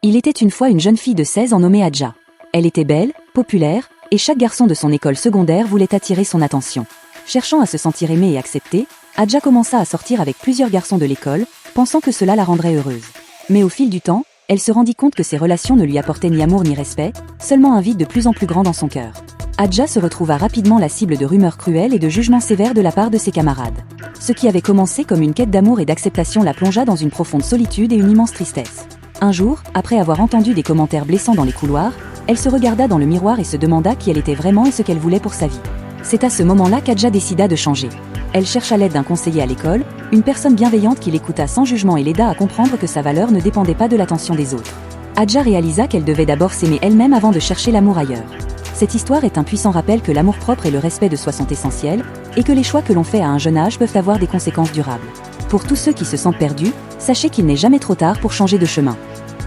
Il était une fois une jeune fille de 16 ans nommée Adja. Elle était belle, populaire, et chaque garçon de son école secondaire voulait attirer son attention. Cherchant à se sentir aimée et acceptée, Adja commença à sortir avec plusieurs garçons de l'école, pensant que cela la rendrait heureuse. Mais au fil du temps, elle se rendit compte que ces relations ne lui apportaient ni amour ni respect, seulement un vide de plus en plus grand dans son cœur. Adja se retrouva rapidement la cible de rumeurs cruelles et de jugements sévères de la part de ses camarades. Ce qui avait commencé comme une quête d'amour et d'acceptation la plongea dans une profonde solitude et une immense tristesse. Un jour, après avoir entendu des commentaires blessants dans les couloirs, elle se regarda dans le miroir et se demanda qui elle était vraiment et ce qu'elle voulait pour sa vie. C'est à ce moment-là qu'Adja décida de changer. Elle chercha l'aide d'un conseiller à l'école, une personne bienveillante qui l'écouta sans jugement et l'aida à comprendre que sa valeur ne dépendait pas de l'attention des autres. Adja réalisa qu'elle devait d'abord s'aimer elle-même avant de chercher l'amour ailleurs. Cette histoire est un puissant rappel que l'amour-propre et le respect de soi sont essentiels, et que les choix que l'on fait à un jeune âge peuvent avoir des conséquences durables. Pour tous ceux qui se sentent perdus, sachez qu'il n'est jamais trop tard pour changer de chemin.